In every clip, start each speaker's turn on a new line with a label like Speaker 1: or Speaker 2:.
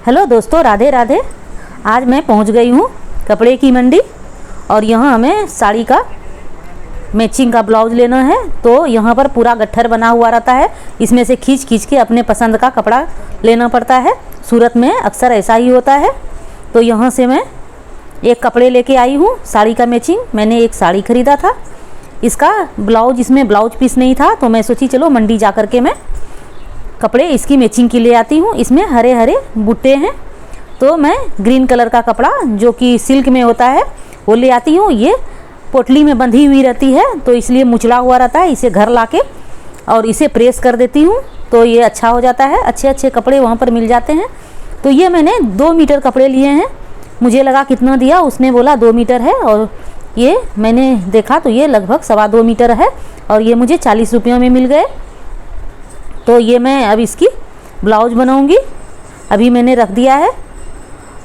Speaker 1: Hello दोस्तों, राधे राधे। आज मैं पहुंच गई हूं कपड़े की मंडी और यहां हमें साड़ी का मैचिंग का ब्लाउज लेना है। तो यहां पर पूरा गट्ठर बना हुआ रहता है, इसमें से खींच खींच के अपने पसंद का कपड़ा लेना पड़ता है। सूरत में अक्सर ऐसा ही होता है। तो यहां से मैं एक कपड़े लेके आई हूं साड़ी का मैचिंग। मैंने एक साड़ी ख़रीदा था, इसका ब्लाउज, इसमें ब्लाउज पीस नहीं था, तो मैं सोची चलो मंडी जा कर के मैं कपड़े इसकी मैचिंग की ले आती हूँ। इसमें हरे हरे बूटे हैं, तो मैं ग्रीन कलर का कपड़ा जो कि सिल्क में होता है वो ले आती हूँ। ये पोटली में बंधी हुई रहती है, तो इसलिए मुचला हुआ रहता है। इसे घर लाके और इसे प्रेस कर देती हूँ, तो ये अच्छा हो जाता है। अच्छे अच्छे कपड़े वहाँ पर मिल जाते हैं। तो ये मैंने 2 मीटर कपड़े लिए हैं। मुझे लगा कितना दिया, उसने बोला 2 मीटर है, और ये मैंने देखा तो ये लगभग 2.25 मीटर है, और ये मुझे 40 रुपयों में मिल गए। तो ये मैं अब इसकी ब्लाउज बनाऊंगी। अभी मैंने रख दिया है,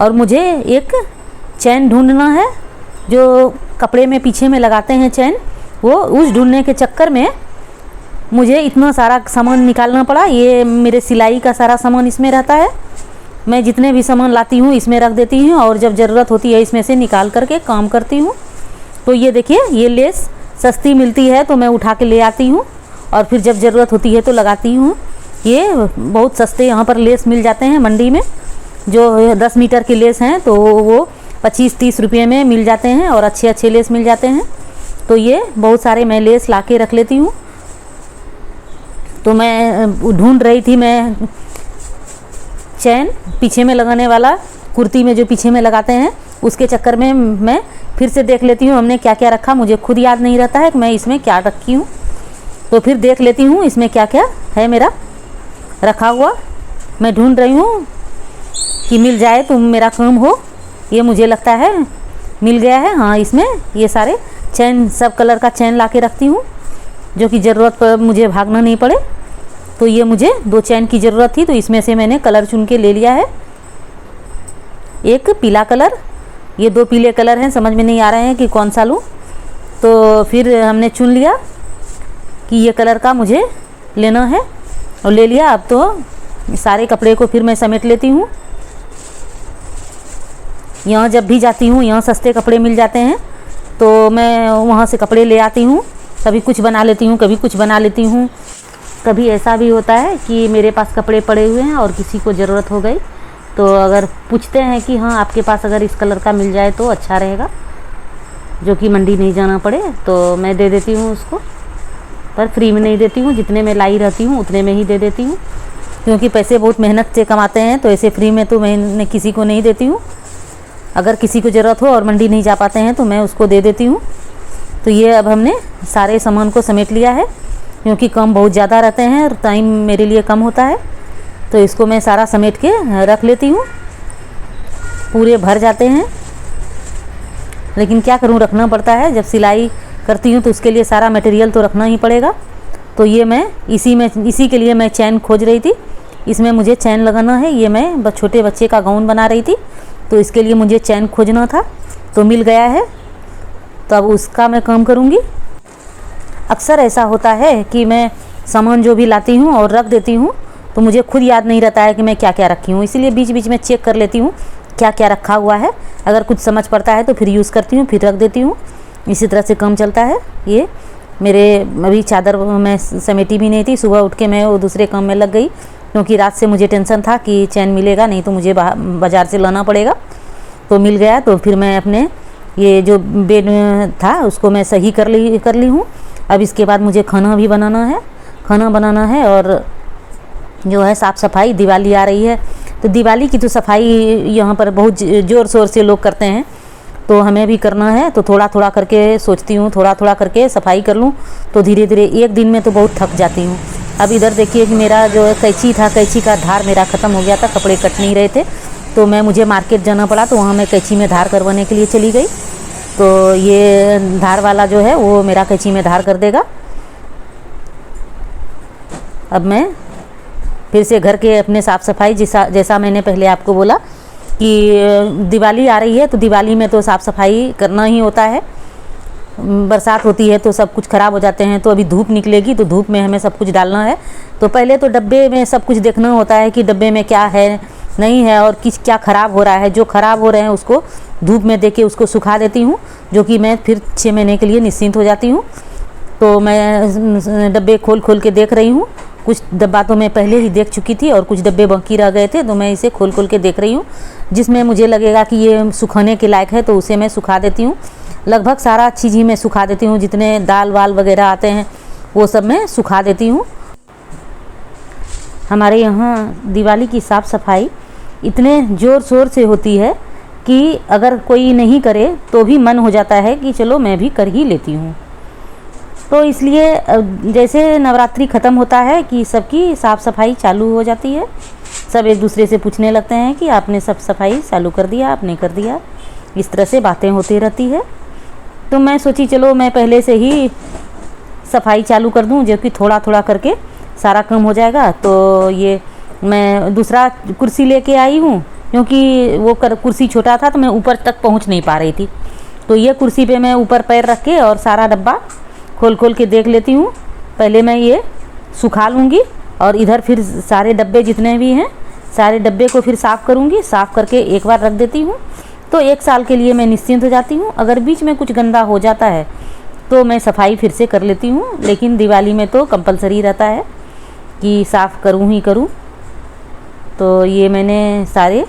Speaker 1: और मुझे एक चैन ढूंढना है जो कपड़े में पीछे में लगाते हैं चैन, वो उस ढूंढने के चक्कर में मुझे इतना सारा सामान निकालना पड़ा। ये मेरे सिलाई का सारा सामान इसमें रहता है। मैं जितने भी सामान लाती हूँ इसमें रख देती हूँ, और जब ज़रूरत होती है इसमें से निकाल करके काम करती हूँ। तो ये देखिए, ये लेस सस्ती मिलती है तो मैं उठा के ले आती हूँ, और फिर जब ज़रूरत होती है तो लगाती हूँ। ये बहुत सस्ते यहाँ पर लेस मिल जाते हैं मंडी में। जो 10 मीटर के लेस हैं तो वो 25-30 रुपये में मिल जाते हैं, और अच्छे अच्छे लेस मिल जाते हैं। तो ये बहुत सारे मैं लेस ला के रख लेती हूँ। तो मैं ढूंढ रही थी, मैं चैन पीछे में लगाने वाला, कुर्ती में जो पीछे में लगाते हैं, उसके चक्कर में मैं फिर से देख लेती हूँ हमने क्या क्या रखा। मुझे खुद याद नहीं रहता है कि मैं इसमें क्या रखी हूँ, तो फिर देख लेती हूँ इसमें क्या क्या है मेरा रखा हुआ। मैं ढूंढ रही हूँ कि मिल जाए तो मेरा काम हो। ये मुझे लगता है मिल गया है। हाँ, इसमें ये सारे चैन, सब कलर का चैन ला के रखती हूँ, जो कि ज़रूरत पर मुझे भागना नहीं पड़े। तो ये मुझे 2 चैन की ज़रूरत थी, तो इसमें से मैंने कलर चुन के ले लिया है। एक पीला कलर, ये 2 पीले कलर हैं, समझ में नहीं आ रहे हैं कि कौन सा लूँ। तो फिर हमने चुन लिया कि ये कलर का मुझे लेना है, और ले लिया। अब तो सारे कपड़े को फिर मैं समेट लेती हूँ। यहाँ जब भी जाती हूँ, यहाँ सस्ते कपड़े मिल जाते हैं, तो मैं वहाँ से कपड़े ले आती हूँ। कभी कुछ बना लेती हूँ, कभी कुछ बना लेती हूँ। कभी ऐसा भी होता है कि मेरे पास कपड़े पड़े हुए हैं और किसी को ज़रूरत हो गई, तो अगर पूछते हैं कि हाँ आपके पास अगर इस कलर का मिल जाए तो अच्छा रहेगा, जो कि मंडी नहीं जाना पड़े, तो मैं दे देती हूँ उसको। पर फ्री में नहीं देती हूँ, जितने में लाई रहती हूँ उतने में ही दे देती हूँ, क्योंकि पैसे बहुत मेहनत से कमाते हैं, तो ऐसे फ्री में तो मैं किसी को नहीं देती हूँ। अगर किसी को ज़रूरत हो और मंडी नहीं जा पाते हैं तो मैं उसको दे देती हूँ। तो ये अब हमने सारे सामान को समेट लिया है, क्योंकि काम बहुत ज़्यादा रहते हैं और टाइम मेरे लिए कम होता है। तो इसको मैं सारा समेट के रख लेती हूँ। पूरे भर जाते हैं, लेकिन क्या करूँ, रखना पड़ता है। जब सिलाई करती हूँ तो उसके लिए सारा मटेरियल तो रखना ही पड़ेगा। तो ये मैं इसी के लिए मैं चैन खोज रही थी। इसमें मुझे चैन लगाना है। ये मैं छोटे बच्चे का गाउन बना रही थी, तो इसके लिए मुझे चैन खोजना था, तो मिल गया है। तो अब उसका मैं काम करूँगी। अक्सर ऐसा होता है कि मैं सामान जो भी लाती हूँ और रख देती हूँ, तो मुझे खुद याद नहीं रहता है कि मैं क्या क्या रखी हूँ। इसीलिए बीच बीच में चेक कर लेती हूँ क्या क्या रखा हुआ है। अगर कुछ समझ पड़ता है तो फिर यूज़ करती हूँ, फिर रख देती हूँ। इसी तरह से काम चलता है। ये मेरे अभी चादर मैं समेटी भी नहीं थी, सुबह उठ के मैं वो दूसरे काम में लग गई, क्योंकि रात से मुझे टेंशन था कि चैन मिलेगा नहीं तो मुझे बाज़ार से लाना पड़ेगा। तो मिल गया, तो फिर मैं अपने ये जो बेड था उसको मैं सही कर ली हूँ। अब इसके बाद मुझे खाना भी बनाना है, और जो है साफ़ सफाई। दिवाली आ रही है, तो दिवाली की तो सफाई यहाँ पर बहुत ज़ोर शोर से लोग करते हैं, तो हमें भी करना है। तो थोड़ा थोड़ा करके सोचती हूँ, थोड़ा थोड़ा करके सफाई कर लूँ, तो धीरे धीरे एक दिन में तो बहुत थक जाती हूँ। अब इधर देखिए कि मेरा जो कैंची था, कैंची का धार मेरा ख़त्म हो गया था, कपड़े कट नहीं रहे थे, तो मुझे मार्केट जाना पड़ा। तो वहाँ मैं कैंची में धार करवाने के लिए चली गई। तो ये धार वाला जो है वो मेरा कैंची में धार कर देगा। अब मैं फिर से घर के अपने साफ़ सफाई, जैसा मैंने पहले आपको बोला कि दिवाली आ रही है, तो दिवाली में तो साफ़ सफाई करना ही होता है। बरसात होती है तो सब कुछ ख़राब हो जाते हैं। तो अभी धूप निकलेगी तो धूप में हमें सब कुछ डालना है। तो पहले तो डब्बे में सब कुछ देखना होता है कि डब्बे में क्या है नहीं है और क्या ख़राब हो रहा है। जो ख़राब हो रहे हैं उसको धूप में दे के उसको सुखा देती हूँ, जो कि मैं फिर 6 महीने के लिए निश्चिंत हो जाती हूँ। तो मैं डब्बे खोल खोल के देख रही हूँ। कुछ डब्बा तो मैं पहले ही देख चुकी थी और कुछ डब्बे बाकी रह गए थे, तो मैं इसे खोल खोल के देख रही हूँ। जिसमें मुझे लगेगा कि ये सुखाने के लायक है तो उसे मैं सुखा देती हूँ। लगभग सारा चीज़ ही मैं सुखा देती हूँ, जितने दाल वाल वगैरह आते हैं वो सब मैं सुखा देती हूँ। हमारे यहाँ दिवाली की साफ़ सफाई इतने ज़ोर शोर से होती है कि अगर कोई नहीं करे तो भी मन हो जाता है कि चलो मैं भी कर ही लेती हूँ। तो इसलिए जैसे नवरात्रि ख़त्म होता है कि सबकी साफ़ सफाई चालू हो जाती है। सब एक दूसरे से पूछने लगते हैं कि आपने सब सफाई चालू कर दिया, आपने कर दिया। इस तरह से बातें होती रहती है। तो मैं सोची चलो मैं पहले से ही सफाई चालू कर दूं, जो कि थोड़ा थोड़ा करके सारा काम हो जाएगा। तो ये मैं दूसरा कुर्सी लेके आई हूँ, क्योंकि वो कुर्सी छोटा था तो मैं ऊपर तक पहुँच नहीं पा रही थी। तो ये कुर्सी पे मैं ऊपर पैर रख के और सारा डब्बा खोल खोल के देख लेती हूँ। पहले मैं ये सुखा लूँगी और इधर फिर सारे डब्बे जितने भी हैं सारे डब्बे को फिर साफ़ करूँगी। साफ़ करके एक बार रख देती हूँ तो 1 साल के लिए मैं निश्चिंत हो जाती हूँ। अगर बीच में कुछ गंदा हो जाता है तो मैं सफाई फिर से कर लेती हूँ, लेकिन दिवाली में तो कंपलसरी रहता है कि साफ़ करूँ ही करूँ। तो ये मैंने सारे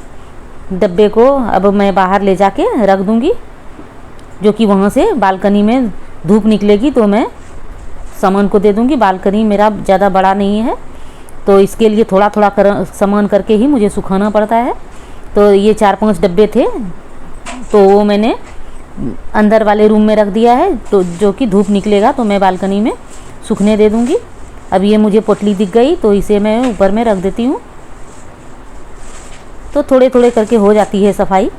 Speaker 1: डब्बे को अब मैं बाहर ले जाके रख दूँगी, जो कि वहाँ से बालकनी में धूप निकलेगी तो मैं सामान को दे दूँगी। बालकनी मेरा ज़्यादा बड़ा नहीं है तो इसके लिए थोड़ा थोड़ा सामान करके ही मुझे सुखाना पड़ता है। तो ये 4-5 डब्बे थे तो वो मैंने अंदर वाले रूम में रख दिया है, तो जो कि धूप निकलेगा तो मैं बालकनी में सूखने दे दूँगी। अब ये मुझे पोटली दिख गई तो इसे मैं ऊपर में रख देती हूँ। तो थोड़े थोड़े करके हो जाती है सफाई।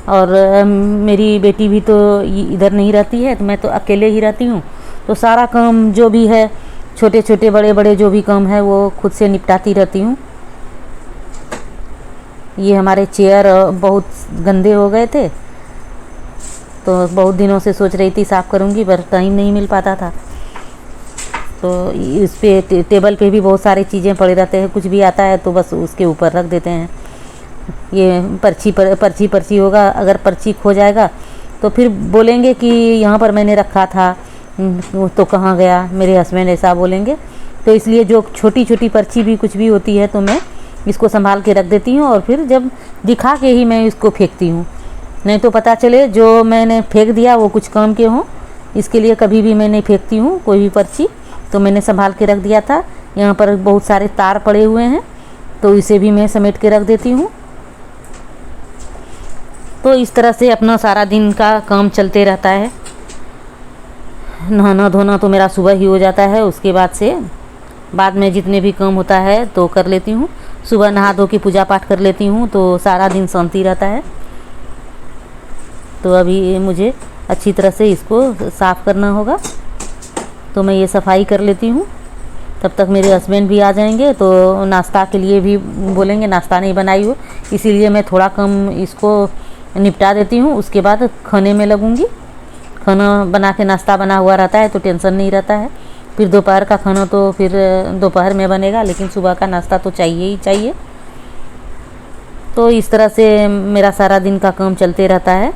Speaker 1: और मेरी बेटी भी तो इधर नहीं रहती है, तो मैं तो अकेले ही रहती हूँ। तो सारा काम जो भी है, छोटे छोटे बड़े बड़े जो भी काम है वो खुद से निपटाती रहती हूँ। ये हमारे चेयर बहुत गंदे हो गए थे तो बहुत दिनों से सोच रही थी साफ़ करूँगी, पर टाइम नहीं मिल पाता था। तो इस पे टेबल पे भी बहुत सारी चीज़ें पड़े रहते हैं, कुछ भी आता है तो बस उसके ऊपर रख देते हैं। ये पर्ची होगा, अगर पर्ची खो जाएगा तो फिर बोलेंगे कि यहाँ पर मैंने रखा था तो कहाँ गया, मेरे हस्बैंड ऐसा बोलेंगे। तो इसलिए जो छोटी छोटी पर्ची भी कुछ भी होती है तो मैं इसको संभाल के रख देती हूँ और फिर जब दिखा के ही मैं इसको फेंकती हूँ, नहीं तो पता चले जो मैंने फेंक दिया वो कुछ काम के हों। इसके लिए कभी भी मैं नहीं फेंकती हूँ कोई भी पर्ची। तो मैंने संभाल के रख दिया था। यहाँ पर बहुत सारे तार पड़े हुए हैं तो इसे भी मैं समेट के रख देती हूँ। तो इस तरह से अपना सारा दिन का काम चलते रहता है। नहाना धोना तो मेरा सुबह ही हो जाता है, उसके बाद में जितने भी काम होता है तो कर लेती हूँ। सुबह नहा धो के पूजा पाठ कर लेती हूँ तो सारा दिन शांति रहता है। तो अभी मुझे अच्छी तरह से इसको साफ़ करना होगा, तो मैं ये सफाई कर लेती हूँ। तब तक मेरे हस्बैंड भी आ जाएंगे तो नाश्ता के लिए भी बोलेंगे, नाश्ता नहीं बनाई हो, इसीलिए मैं थोड़ा कम इसको निपटा देती हूँ। उसके बाद खाने में लगूँगी। खाना बना के नाश्ता बना हुआ रहता है तो टेंशन नहीं रहता है। फिर दोपहर का खाना तो फिर दोपहर में बनेगा, लेकिन सुबह का नाश्ता तो चाहिए ही चाहिए। तो इस तरह से मेरा सारा दिन का काम चलते रहता है।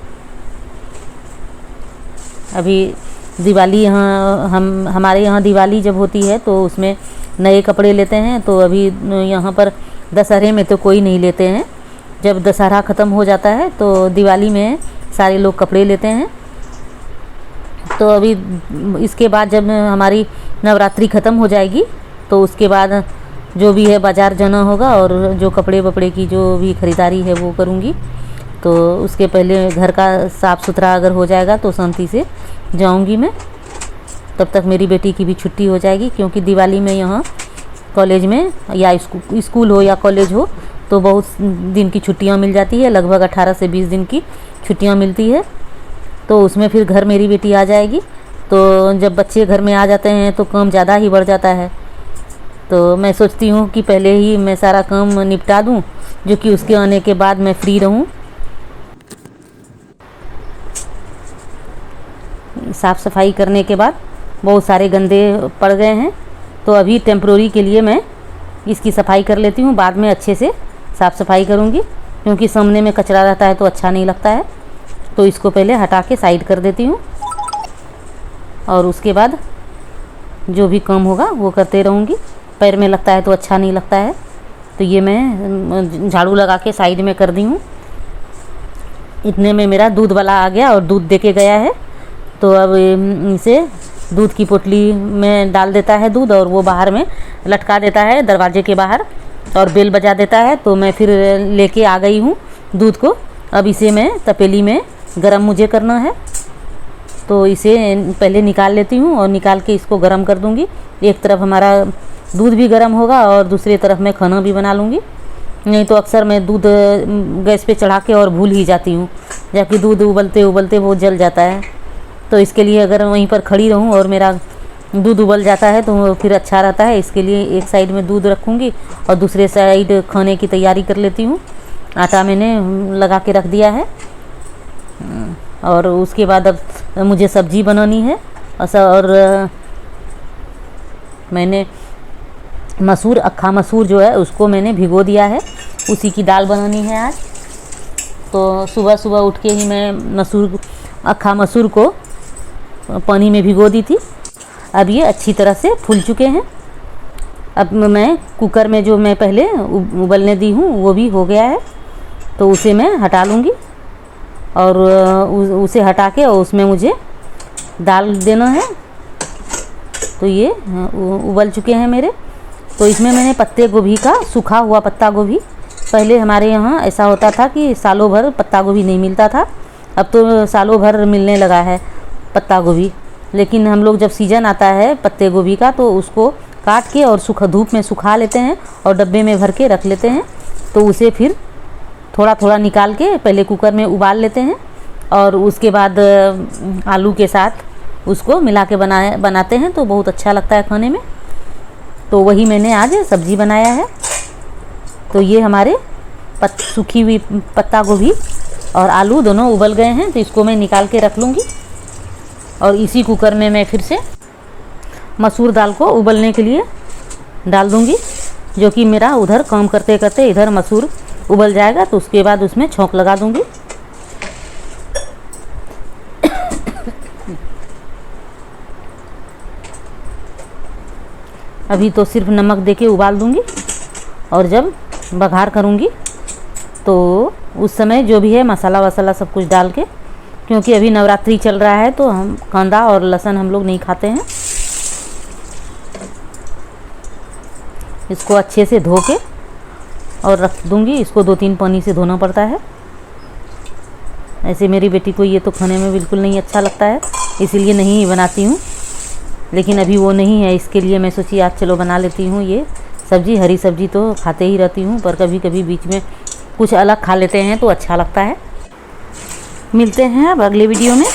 Speaker 1: अभी दिवाली हमारे यहाँ दिवाली जब होती है तो उसमें नए कपड़े लेते हैं। तो अभी यहाँ पर दशहरे में तो कोई नहीं लेते हैं। जब दशहरा ख़त्म हो जाता है तो दिवाली में सारे लोग कपड़े लेते हैं। तो अभी इसके बाद जब हमारी नवरात्रि ख़त्म हो जाएगी तो उसके बाद जो भी है बाज़ार जाना होगा और जो कपड़े वपड़े की जो भी ख़रीदारी है वो करूँगी। तो उसके पहले घर का साफ़ सुथरा अगर हो जाएगा तो शांति से जाऊँगी मैं। तब तक मेरी बेटी की भी छुट्टी हो जाएगी, क्योंकि दिवाली में यहाँ कॉलेज में या स्कूल हो या कॉलेज हो तो बहुत दिन की छुट्टियाँ मिल जाती है। लगभग 18 से 20 दिन की छुट्टियाँ मिलती है। तो उसमें फिर घर मेरी बेटी आ जाएगी। तो जब बच्चे घर में आ जाते हैं तो काम ज़्यादा ही बढ़ जाता है। तो मैं सोचती हूँ कि पहले ही मैं सारा काम निपटा दूँ, जो कि उसके आने के बाद मैं फ्री रहूँ। साफ़ सफाई करने के बाद बहुत सारे गंदे पड़ गए हैं, तो अभी टेम्प्रोरी के लिए मैं इसकी सफाई कर लेती हूँ। बाद में अच्छे से साफ़ सफाई करूँगी, क्योंकि सामने में कचरा रहता है तो अच्छा नहीं लगता है। तो इसको पहले हटा के साइड कर देती हूँ और उसके बाद जो भी काम होगा वो करते रहूँगी। पैर में लगता है तो अच्छा नहीं लगता है, तो ये मैं झाड़ू लगा के साइड में कर दी हूँ। इतने में मेरा दूध वाला आ गया और दूध दे के गया है। तो अब इसे दूध की पोटली में डाल देता है दूध, और वो बाहर में लटका देता है दरवाजे के बाहर, और बेल बजा देता है। तो मैं फिर लेके आ गई हूँ दूध को। अब इसे मैं तपेली में गरम मुझे करना है, तो इसे पहले निकाल लेती हूँ और निकाल के इसको गरम कर दूँगी। एक तरफ हमारा दूध भी गरम होगा और दूसरी तरफ मैं खाना भी बना लूँगी। नहीं तो अक्सर मैं दूध गैस पे चढ़ा के और भूल ही जाती हूँ, जबकि दूध उबलते उबलते वो जल जाता है। तो इसके लिए अगर वहीं पर खड़ी रहूँ और मेरा दूध उबल जाता है तो फिर अच्छा रहता है। इसके लिए एक साइड में दूध रखूँगी और दूसरे साइड खाने की तैयारी कर लेती हूँ। आटा मैंने लगा के रख दिया है, और उसके बाद अब मुझे सब्जी बनानी है। और मैंने मसूर, अक्खा मसूर जो है उसको मैंने भिगो दिया है, उसी की दाल बनानी है आज। तो सुबह सुबह उठ के ही मैं अक्खा मसूर को पानी में भिगो दी थी। अब ये अच्छी तरह से फूल चुके हैं। अब मैं कुकर में जो मैं पहले उबलने दी हूँ वो भी हो गया है, तो उसे मैं हटा लूँगी। और उसे हटा के और उसमें मुझे दाल देना है। तो ये उबल चुके हैं मेरे। तो इसमें मैंने पत्ते गोभी का, सूखा हुआ पत्ता गोभी, पहले हमारे यहाँ ऐसा होता था कि सालों भर पत्ता गोभी नहीं मिलता था, अब तो सालों भर मिलने लगा है पत्ता गोभी। लेकिन हम लोग जब सीज़न आता है पत्ते गोभी का तो उसको काट के और धूप में सुखा लेते हैं और डब्बे में भर के रख लेते हैं। तो उसे फिर थोड़ा थोड़ा निकाल के पहले कुकर में उबाल लेते हैं और उसके बाद आलू के साथ उसको मिला के बनाते हैं, तो बहुत अच्छा लगता है खाने में। तो वही मैंने आज सब्ज़ी बनाया है। तो ये हमारे सूखी हुई पत्ता गोभी और आलू दोनों उबल गए हैं, तो इसको मैं निकाल के रख लूँगी। और इसी कुकर में मैं फिर से मसूर दाल को उबलने के लिए डाल दूँगी, जो कि मेरा उधर काम करते करते इधर मसूर उबल जाएगा। तो उसके बाद उसमें छौंक लगा दूँगी। अभी तो सिर्फ नमक देके उबाल दूँगी, और जब बघार करूँगी तो उस समय जो भी है मसाला वसाला सब कुछ डाल के, क्योंकि अभी नवरात्रि चल रहा है तो हम कांदा और लहसुन हम लोग नहीं खाते हैं। इसको अच्छे से धो के और रख दूँगी। इसको 2-3 पानी से धोना पड़ता है। ऐसे मेरी बेटी को ये तो खाने में बिल्कुल नहीं अच्छा लगता है, इसीलिए नहीं बनाती हूँ। लेकिन अभी वो नहीं है, इसके लिए मैं सोची आज चलो बना लेती हूँ ये सब्ज़ी। हरी सब्ज़ी तो खाते ही रहती हूँ, पर कभी कभी बीच में कुछ अलग खा लेते हैं तो अच्छा लगता है। मिलते हैं अब अगले वीडियो में।